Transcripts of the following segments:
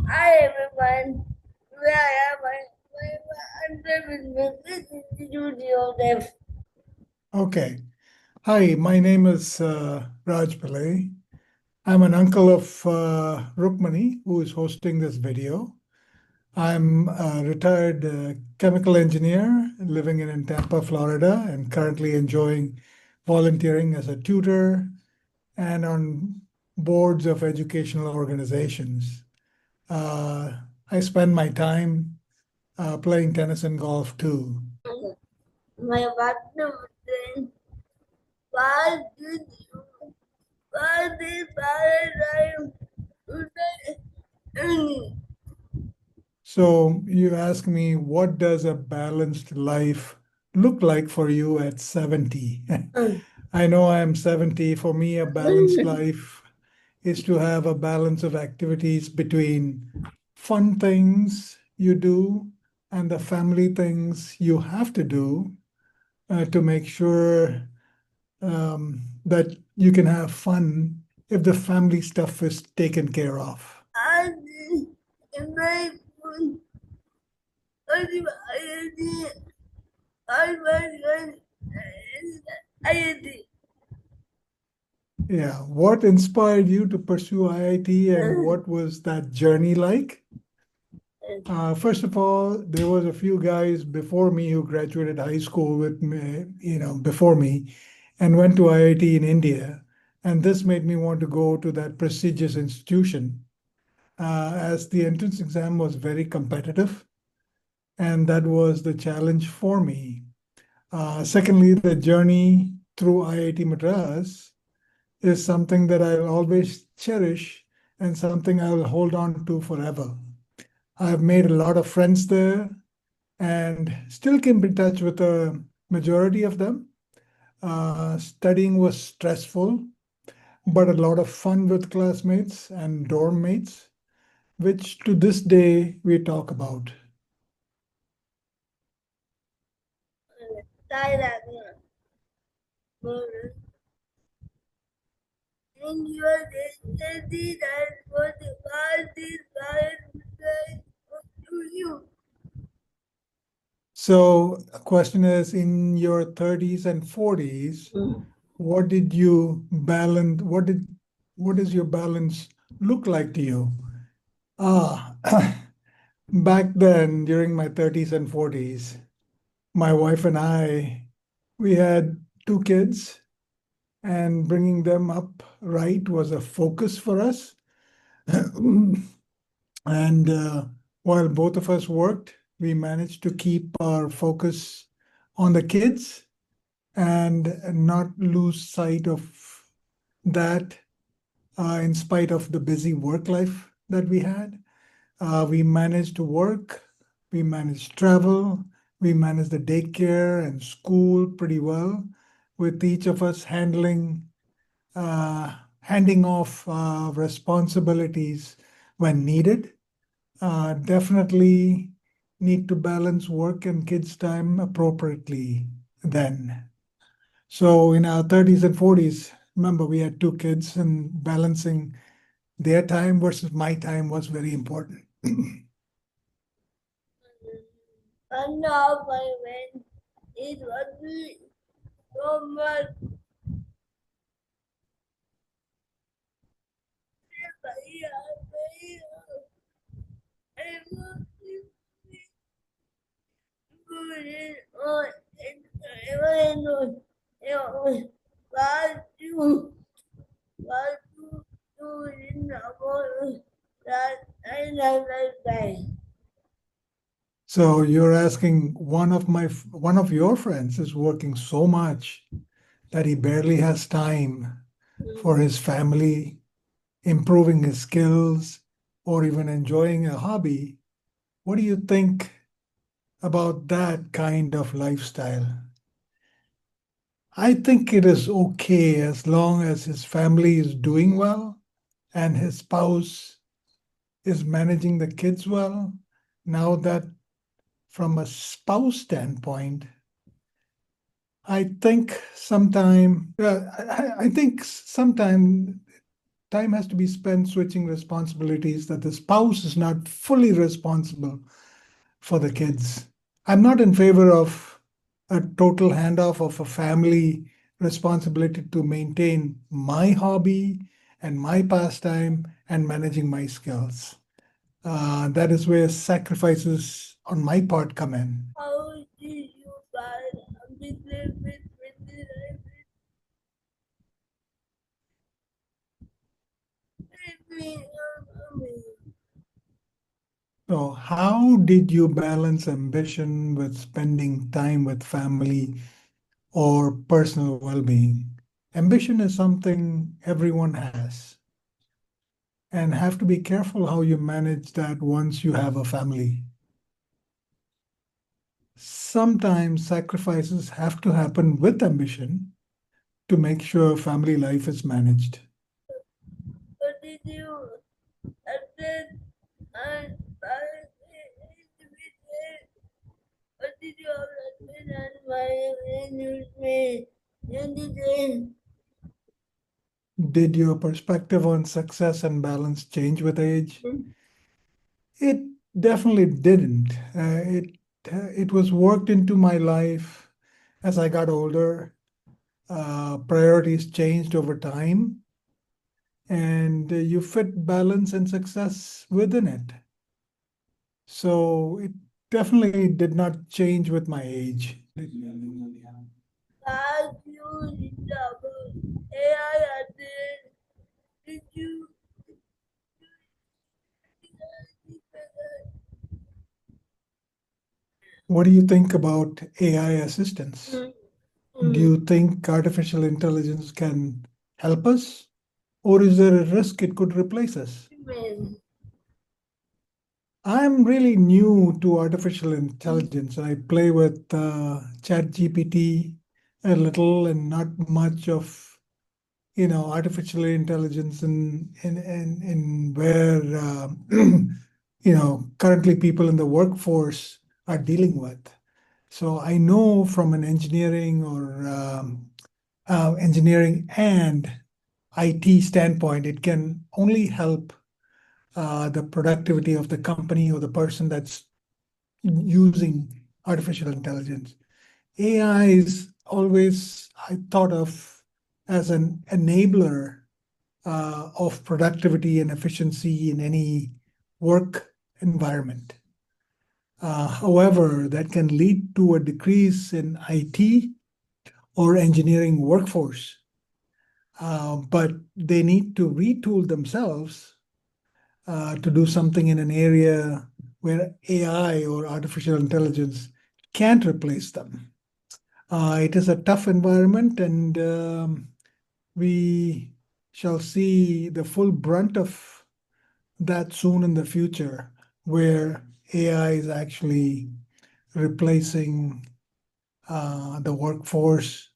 Hi everyone. Where am I? I'm with this studio Dev. Okay. Hi, my name is Raj Pillai. I'm an uncle of Rukmani, who is hosting this video. I'm a retired chemical engineer living in Tampa, Florida, and currently enjoying volunteering as a tutor and on boards of educational organizations. Uh, I spend my time playing tennis and golf too. My partner then what did you what is paradigm today? So you ask me, what does a balanced life look like for you at 70? I know I'm 70. For me, a balanced life is to have a balance of activities between fun things you do and the family things you have to do to make sure that you can have fun if the family stuff is taken care of. I did in my phone. I Yeah. What inspired you to pursue IIT and what was that journey like? First of all, there was a few guys before me who graduated high school with me, before me, and went to IIT in India. And this made me want to go to that prestigious institution, as the entrance exam was very competitive, and that was the challenge for me. Secondly, the journey through IIT Madras is something that I'll always cherish and something I'll hold on to forever. I've made a lot of friends there and still keep in touch with a majority of them. Studying was stressful, but a lot of fun with classmates and dorm mates, which to this day we talk about. in your destiny that what is to you. So, the question is, in your 30s and 40s, what did you balance? What does your balance look like to you? Ah, back then, during my 30s and 40s, my wife and I, we had two kids, and bringing them up right was a focus for us. And while both of us worked, we managed to keep our focus on the kids and not lose sight of that in spite of the busy work life that we had. We managed to work, we managed travel, we managed the daycare and school pretty well, with each of us handing off responsibilities when needed. Definitely need to balance work and kids' time appropriately then. So in our 30s and 40s, remember we had two kids and balancing their time versus my time was very important. And now my friend is working so much. What you do in that I never say. So you're asking one of your friends is working so much that he barely has time for his family, improving his skills, or even enjoying a hobby. What do you think about that kind of lifestyle? I think it is okay as long as his family is doing well and his spouse is managing the kids well. Now that from a spouse standpoint, I think sometime time has to be spent switching responsibilities, that the spouse is not fully responsible for the kids. I'm not in favor of a total handoff of a family responsibility to maintain my hobby and my pastime and managing my skills. That is where sacrifices on my part come in. How did you find a business with me? So, how did you balance ambition with spending time with family or personal well being? Ambition is something everyone has, and have to be careful how you manage that once you have a family. Sometimes sacrifices have to happen with ambition to make sure family life is managed. What did you attend and what did you attend and my entertain? Did your perspective on success and balance change with age? It definitely didn't. It was worked into my life as I got older. Priorities changed over time, and you fit balance and success within it. So it definitely did not change with my age. As you discover AI did you What do you think about AI assistance? Do you think artificial intelligence can help us, or is there a risk it could replace us? email? I'm really new to artificial intelligence. I play with ChatGPT a little and not much of artificial intelligence in where currently people in the workforce are dealing with. So I know from an engineering or engineering and IT standpoint, it can only help the productivity of the company or the person that's using artificial intelligence. AI is always, I thought of as an enabler of productivity and efficiency in any work environment. However, that can lead to a decrease in IT or engineering workforce. But they need to retool themselves to do something in an area where AI or artificial intelligence can't replace them. It is a tough environment, and we shall see the full brunt of that soon in the future, where AI is actually replacing the workforce.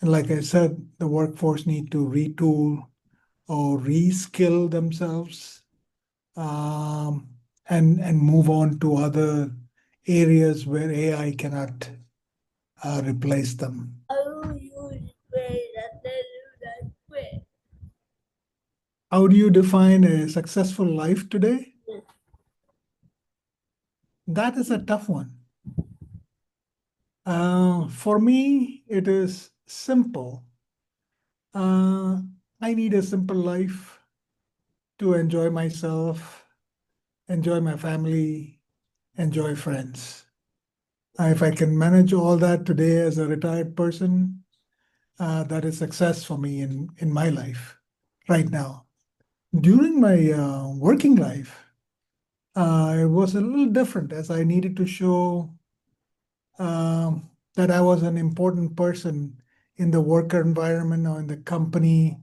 And like I said, the workforce need to retool or reskill themselves um, and move on to other areas where AI cannot replace them. How you explain that tell you that way? How do you define a successful life today? That is a tough one. For me, it is simple. Uh, I need a simple life to enjoy myself, enjoy my family, enjoy friends. If I can manage all that today as a retired person, that is success for me in my life right now. During my working life, it was a little different as I needed to show that I was an important person in the work environment or in the company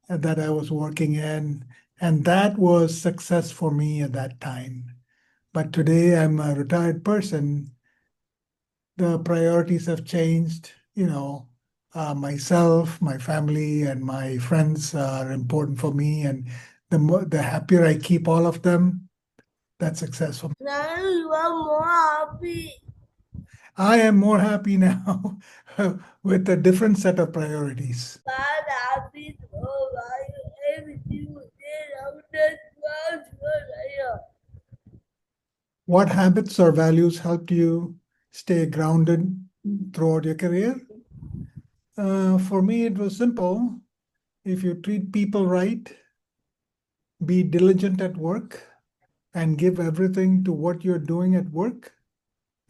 that I was working in. And that was success for me at that time. But today I'm a retired person. The priorities have changed. Myself, my family, and my friends are important for me. And the happier I keep all of them, that's success for me. Now you are more happy. I am more happy now with a different set of priorities. But happy so why everything What habits or values helped you stay grounded throughout your career? For me, it was simple. If you treat people right, be diligent at work, and give everything to what you're doing at work,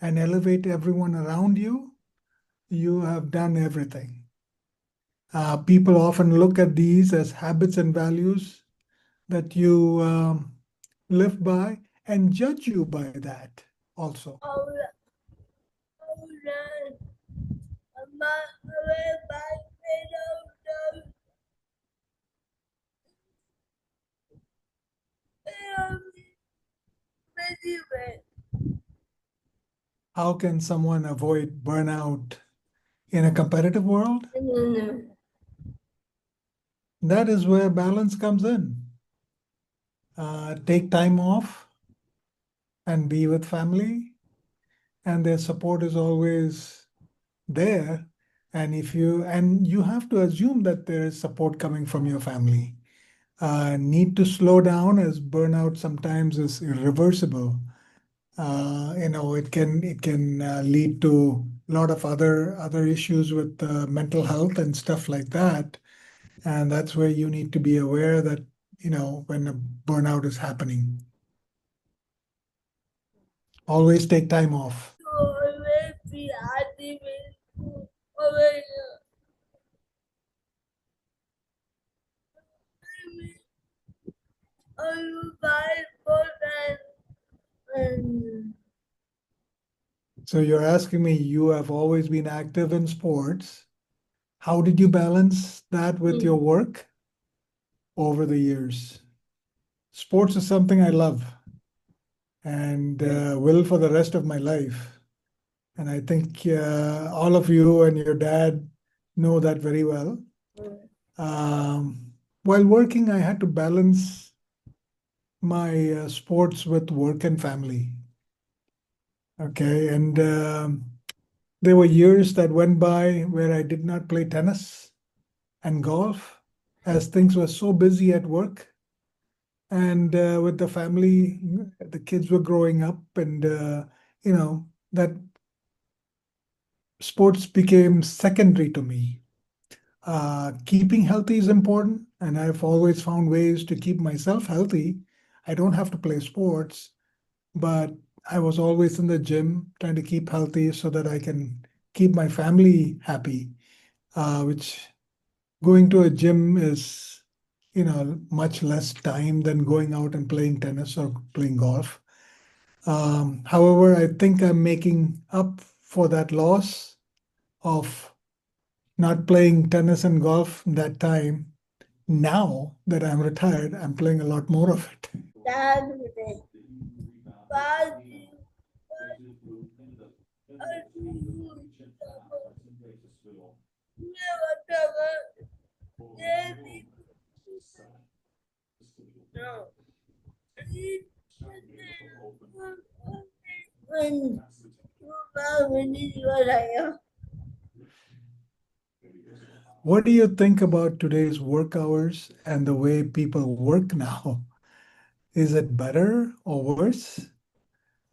and elevate everyone around you, you have done everything. People often look at these as habits and values that you live by and judge you by that also. How can someone avoid burnout in a competitive world? That is where balance comes in. Take time off and be with family, and their support is always there. And you have to assume that there is support coming from your family. Need to slow down, as burnout sometimes is irreversible. It can lead to a lot of other issues with mental health and stuff like that. And that's where you need to be aware that, when a burnout is happening, always take time off. So you're asking me, you have always been active in sports. How did you balance that with your work over the years? Sports is something I love and will for the rest of my life. And I think all of you and your dad know that very well. While working, I had to balance my sports with work and family. Okay. And there were years that went by where I did not play tennis and golf as things were so busy at work. And with the family, the kids were growing up, and that sports became secondary to me. Keeping healthy is important, and I've always found ways to keep myself healthy. I don't have to play sports, but I was always in the gym trying to keep healthy so that I can keep my family happy, which going to a gym is, much less time than going out and playing tennis or playing golf. However, I think I'm making up for that loss of not playing tennis and golf that time. Now that I'm retired, I'm playing a lot more of it. What do you think about today's work hours and the way people work now? Is it better or worse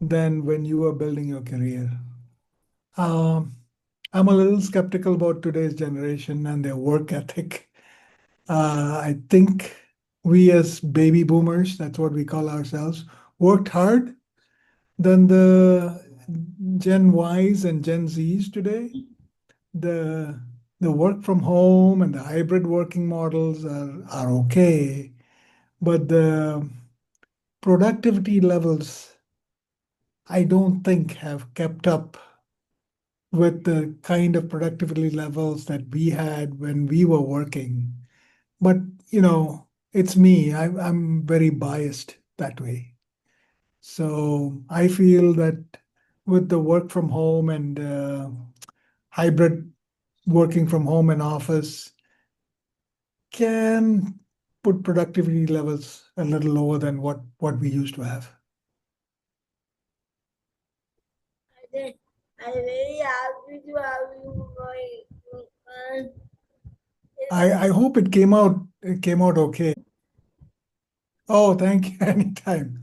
than when you were building your career? Um, I'm a little skeptical about today's generation and their work ethic. I think we as baby boomers, that's what we call ourselves, worked hard than the Gen Ys and Gen Zs today. The the work from home and the hybrid working models are okay, but the productivity levels, I don't think have kept up with the kind of productivity levels that we had when we were working. But, it's me. I'm very biased that way. So I feel that with the work from home and hybrid working from home and office can put productivity levels a little lower than what we used to have. I'm very happy to have you I hope it came out okay. Oh, thank you. Anytime.